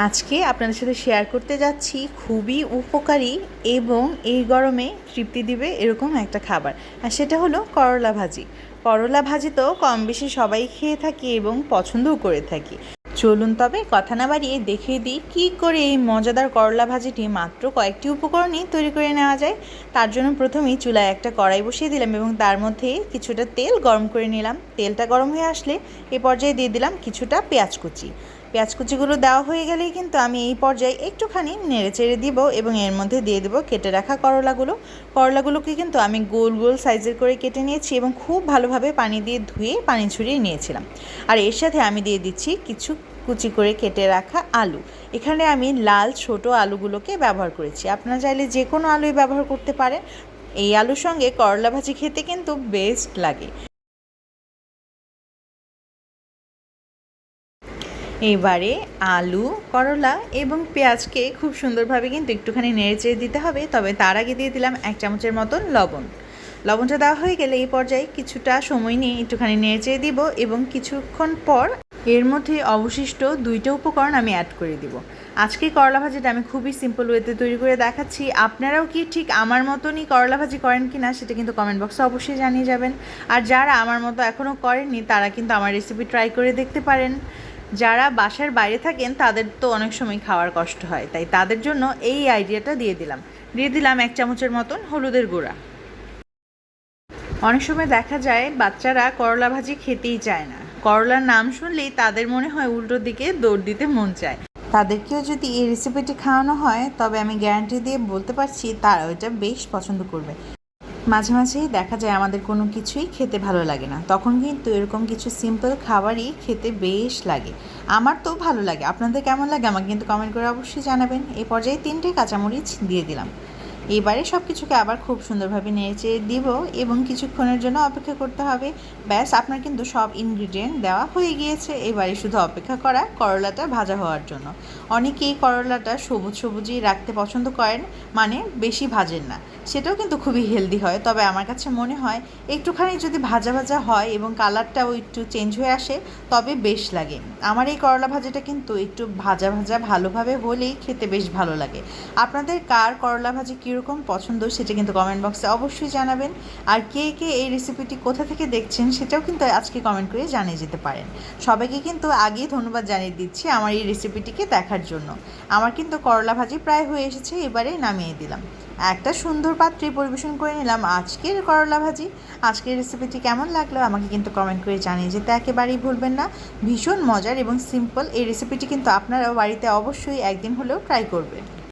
আজকে আপনাদের সাথে শেয়ার করতে যাচ্ছি খুবই উপকারী এবং এই গরমে তৃপ্তি দিবে এরকম একটা খাবার, আর সেটা হলো করলা ভাজি। করলা ভাজি তো কম বেশি সবাই খেয়ে থাকি এবং পছন্দও করে থাকি। চলুন তবে কথা না বাড়িয়ে দেখিয়ে দিই কী করে এই মজাদার করলা ভাজিটি মাত্র কয়েকটি উপকরণই তৈরি করে নেওয়া যায়। তার জন্য প্রথমেই চুলায় একটা কড়াই বসিয়ে দিলাম এবং তার মধ্যে কিছুটা তেল গরম করে নিলাম। তেলটা গরম হয়ে আসলে এ পর্যায়ে দিয়ে দিলাম কিছুটা পেঁয়াজ কুচি। পেঁয়াজ কুচিগুলো দেওয়া হয়ে গেলেই কিন্তু আমি এই পর্যায়ে একটুখানি নেড়ে চেড়ে দিব এবং এর মধ্যে দিয়ে দেবো কেটে রাখা করলাগুলোকে কিন্তু আমি গোল গোল সাইজের করে কেটে নিয়েছি এবং খুব ভালোভাবে পানি দিয়ে ধুয়ে পানি ছড়িয়ে নিয়েছিলাম। আর এর সাথে আমি দিয়ে দিচ্ছি কিছু কুচি করে কেটে রাখা আলু। এখানে আমি লাল ছোট আলুগুলোকে ব্যবহার করেছি, আপনারা চাইলে যে কোনো আলুই ব্যবহার করতে পারেন। এই আলুর সঙ্গে করলা ভাজি খেতে কিন্তু বেস্ট লাগে। এবারে আলু, করলা এবং পেঁয়াজকে খুব সুন্দরভাবে কিন্তু একটুখানি নেড়েচেড়ে দিতে হবে। তবে তার আগে দিয়ে দিলাম 1 চামচের মতন লবণ। লবণটা দেওয়া হয়ে গেলে এই পর্যায়ে কিছুটা সময় নিয়ে একটুখানি নেড়েচেড়ে দিব এবং কিছুক্ষণ পর এর মধ্যে অবশিষ্ট 2টা উপকরণ আমি অ্যাড করে দিব। আজকে করলা ভাজিটা আমি খুবই সিম্পল ওয়েতে তৈরি করে দেখাচ্ছি। আপনারাও কি ঠিক আমার মতনই করলা ভাজি করেন কি না সেটা কিন্তু কমেন্ট বক্সে অবশ্যই জানিয়ে যাবেন। আর যারা আমার মতো এখনও করেননি তারা কিন্তু আমার রেসিপি ট্রাই করে দেখতে পারেন। যারা বাসার বাইরে থাকেন তাদের তো অনেক সময় খাওয়ার কষ্ট হয়, তাই তাদের জন্য এই আইডিয়াটা দিয়ে দিলাম 1 চামচের মতন হলুদের গুঁড়া। অনেক সময় দেখা যায় বাচ্চারা করলা ভাজি খেতেই চায় না, করলার নাম শুনলেই তাদের মনে হয় উল্টো দিকে দৌড় দিতে মন চায়। তাদেরকেও যদি এই রেসিপিটি খাওয়ানো হয় তবে আমি গ্যারান্টি দিয়ে বলতে পারছি তারা ওইটা বেশ পছন্দ করবে। মাঝে মাঝেই দেখা যায় আমাদের কোনো কিছুই খেতে ভালো লাগে না, তখন কিন্তু এরকম কিছু সিম্পল খাবারই খেতে বেশ লাগে। আমার তো ভালো লাগে, আপনাদের কেমন লাগে আমাকে কিন্তু কমেন্ট করে অবশ্যই জানাবেন। এই পর্যায়ে 3টে কাঁচামরিচ দিয়ে দিলাম। এবারে সব কিছুকে আবার খুব সুন্দরভাবে নেড়ে দিব এবং কিছুক্ষণের জন্য অপেক্ষা করতে হবে। ব্যাস, আপনার কিন্তু সব ইনগ্রিডিয়েন্ট দেওয়া হয়ে গিয়েছে। এবারে শুধু অপেক্ষা করা করলাটা ভাজা হওয়ার জন্য। অনেকেই করলাটা সবুজ সবুজই রাখতে পছন্দ করেন, মানে বেশি ভাজেন না, সেটাও কিন্তু খুবই হেলদি হয়। তবে আমার কাছে মনে হয় একটুখানি যদি ভাজা ভাজা হয় এবং কালারটাও একটু চেঞ্জ হয়ে আসে তবে বেশ লাগে। আমার এই করলা ভাজাটা কিন্তু একটু ভাজা ভাজা ভালোভাবে হলেই খেতে বেশ ভালো লাগে। আপনাদের কার করলা ভাজি কীরকম পছন্দ সেটা কিন্তু কমেন্ট বক্সে অবশ্যই জানাবেন। আর কে কে এই রেসিপিটি কোথা থেকে দেখছেন সেটাও কিন্তু আজকে কমেন্ট করে জানিয়ে যেতে পারেন। সবাইকে কিন্তু আগেই ধন্যবাদ জানিয়ে দিচ্ছি আমার এই রেসিপিটিকে দেখার জন্য। আমার কিন্তু করলা ভাজি প্রায় হয়ে এসেছে, এবারে নামিয়ে দিলাম। একটা সুন্দর পাত্রে পরিবেশন করে নিলাম আজকের করলা ভাজি। আজকের রেসিপিটি কেমন লাগলো আমাকে কিন্তু কমেন্ট করে জানিয়ে যেতে একেবারেই ভুলবেন না। ভীষণ মজার এবং সিম্পল এই রেসিপিটি কিন্তু আপনারাও বাড়িতে অবশ্যই একদিন হলেও ট্রাই করবেন।